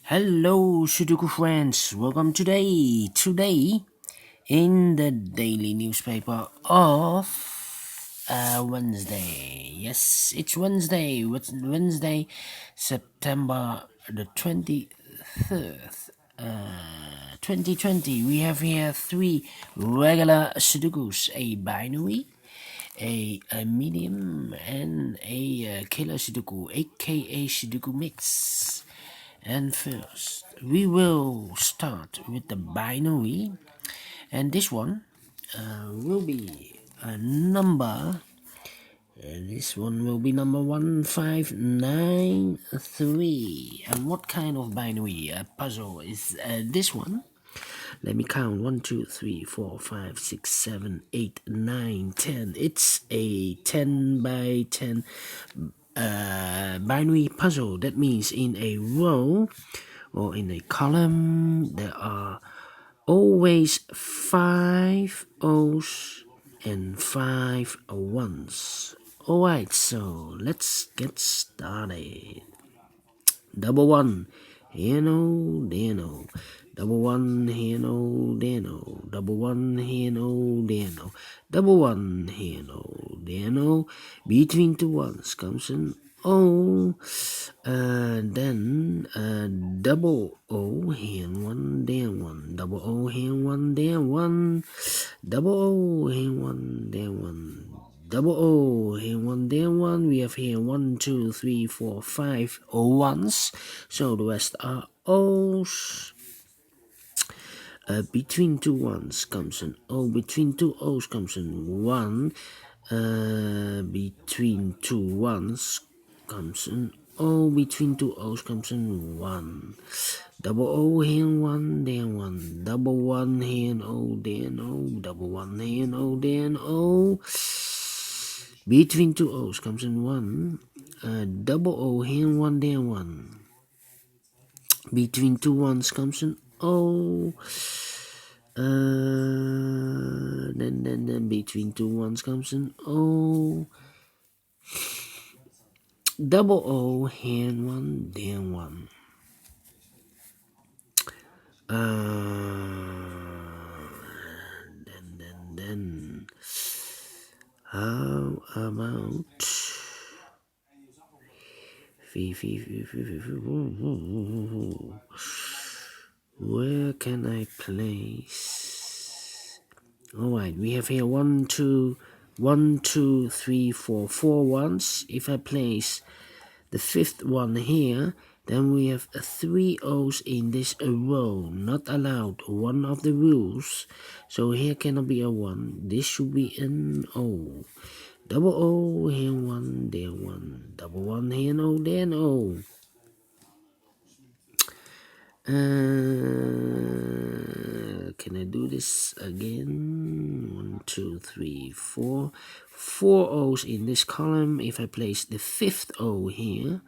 Hello, Sudoku friends. Welcome today in the daily newspaper of Wednesday. Yes, it's Wednesday. What's Wednesday, September the 23rd, 2020. We have here three regular Sudokus: a binary, a medium, and a killer Sudoku, aka Sudoku mix. And first, we will start with the binary, and this one will be a number. This one will be number 1593. And what kind of binary puzzle is this one? Let me count 1, 2, 3, 4, 5, 6, 7, 8, 9, 10. It's a 10 by 10 binary puzzle. That means in a row or in a column there are always 5 O's and 5 ones. Alright, so let's get started. Double one, here no, there no. Double one, here no, there no. Double one, here no, there no. Double one, here no, there no. Between two ones comes an O. Then double O, here one, there one. Double O, here one, there one. Double O, here one, there one. Double O, here one, there one. We have here 1, 2, 3, 4, 5 O1s. So the rest are O's. Between two ones comes an O. Between two O's comes an 1. Between two ones comes an O. Between two O's comes an 1. Double O here, 1, there 1. Double 1 here, and O, there no. Double 1 here, and O, there and O. Between two O's comes in 1. Double O here, 1, there 1. Between two ones comes an O. Then between two ones comes an O. Double O here, 1, there 1. Then how about where can I place? Alright, we have here 1, 2, 3, 4 ones. If I place the fifth one here, then we have 3 O's in this row. Not allowed, one of the rules. So here cannot be a 1. This should be an O. Double O, here 1, there 1. Double 1, here an O, there an O. Can I do this again? 1, 2, 3, 4. 4 O's in this column. If I place the fifth O here,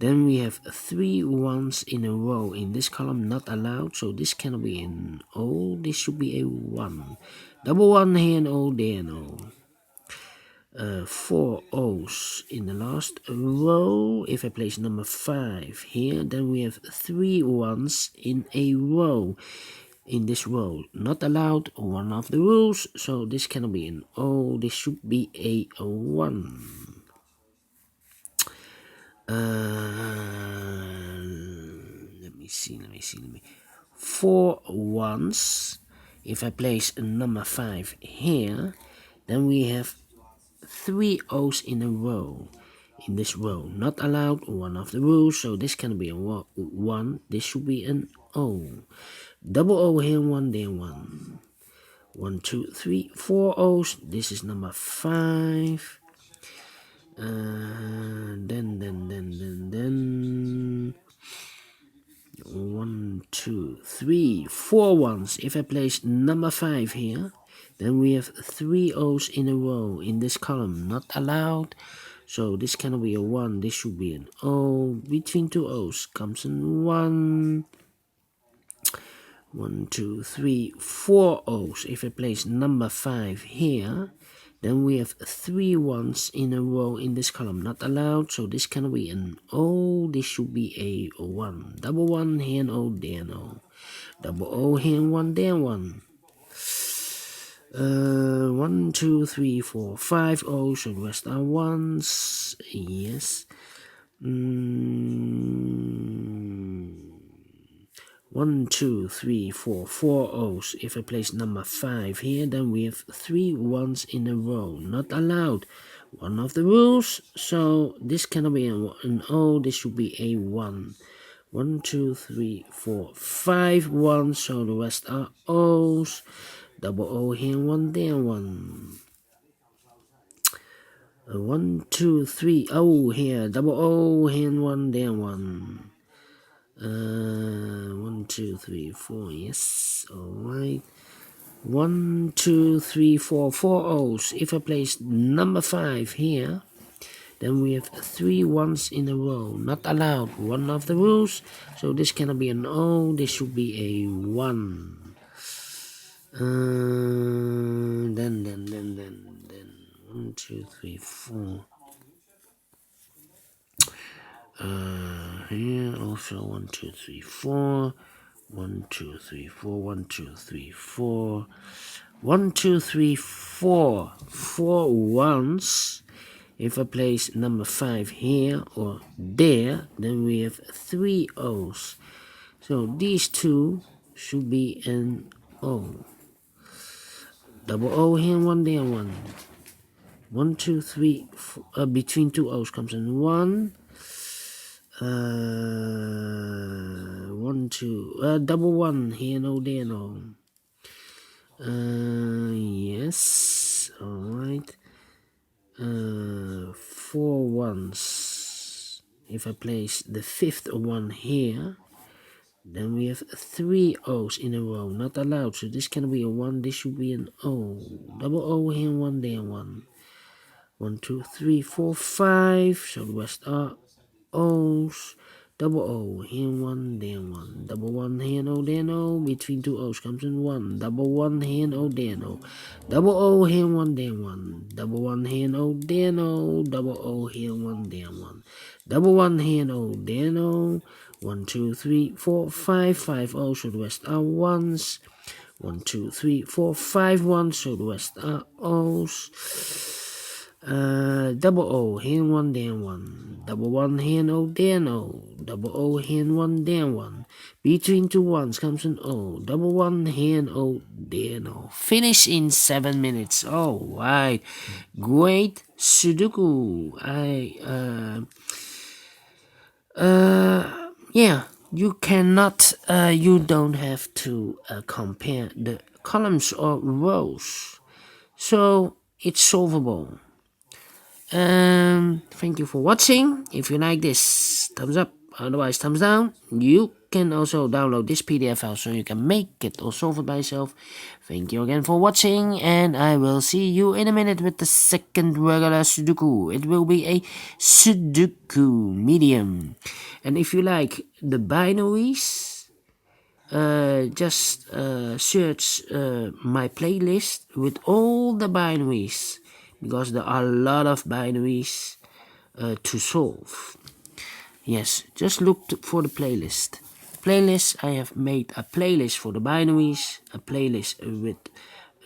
then we have 3 ones in a row in this column, not allowed. So this cannot be an O. This should be a 1. Double 1 here an O, there an O. 4 O's in the last row. If I place number 5 here, then we have 3 ones in a row. In this row, not allowed, one of the rules. So this cannot be an O. This should be a 1. Let me see. 4 ones. If I place number 5 here, then we have 3 O's in a row. In this row, not allowed, one of the rules. So this can be a 1. This should be an O. Double O here, 1, there 1. 1, 2, 3, 4 O's. This is number 5. Then 1, 2, 3, 4 ones. If I place number 5 here, then we have 3 O's in a row in this column, not allowed. So this cannot be a 1. This should be an O. Between two O's comes an 1. 1, 2, 3, 4 O's. If I place number 5 here, Then we have 3 ones in a row in this column, not allowed, so this cannot be an O, this should be a 1. Double 1, here an O, there an O. Double O, here and 1, there 1. 1, 2, 3, 4, 5 O's, so the rest are 1s, yes. 1, 2, 3, 4, 4 O's. If I place number 5 here, then we have 3 ones in a row. Not allowed. One of the rules. So this cannot be an O. This should be a 1. 1, 2, 3, 4, 5 ones. So the rest are O's. Double O here, 1 there, 1. 1, 2, 3 O here. Double O here, 1 there, 1. 1, 2, 3, 4, yes, alright. 1, 2, 3, 4, 4 O's. If I place number 5 here, then we have 3 ones in a row. Not allowed. One of the rules. So this cannot be an O. This should be a 1. Then 1, 2, 3, 4. Here also 1, 2, 3, 4. 1, 2, 3, 4. 1, 2, 3, 4. 1, 2, 3, 4. 4 ones. If I place number 5 here or there, then we have 3 O's. So these two should be an O. Double O here, 1 there, 1. 1, 2, 3, 4, between 2 O's comes in 1. 1, 2, double 1 here, no there, no. Yes, alright. 4 ones. If I place the 5th one here, then we have 3 O's in a row, not allowed. So this can be a 1, this should be an O. Double O here, 1 there, 1. 1, 2, 3, 4, 5. So the rest are O's. Double O here, 1 there, 1. Double 1 here, no there, no. Between 2 O's comes in 1. Double 1 here, no there, no. Double O here, 1 there, 1. Double 1 here, no there, no. Double O here, 1 there, 1. Double 1 here, no there, no. 1, 2, 3, 4, 5. 5 O's, so the rest are 1s. 1, 2, 3, 4, 5 1s, so the rest are O's. Double O here, 1 there, 1. Double 1 here, no there, no. Double O here, 1 there, 1. Between 2 ones comes an O. Double 1 here, no there, no. Finish in 7 minutes. All right, great Sudoku. Yeah, you cannot. You don't have to compare the columns or rows, so it's solvable. Thank you for watching. If you like this, thumbs up, otherwise thumbs down. You can also download this PDF file so you can make it or solve it by yourself. Thank you again for watching, and I will see you in a minute with the second regular Sudoku. It will be a Sudoku Medium. And if you like the binaries, just search my playlist with all the binaries, because there are a lot of binaries to solve. Yes, just look for the playlist. I have made a playlist for the binaries, a playlist with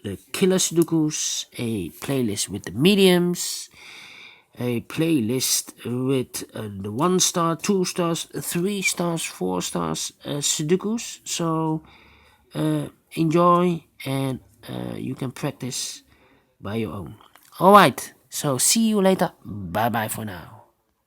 the killer Sudokus, a playlist with the mediums, a playlist with the 1 star, 2 stars, 3 stars, 4 stars Sudokus. So enjoy, and you can practice by your own. Alright, so see you later. Bye bye for now.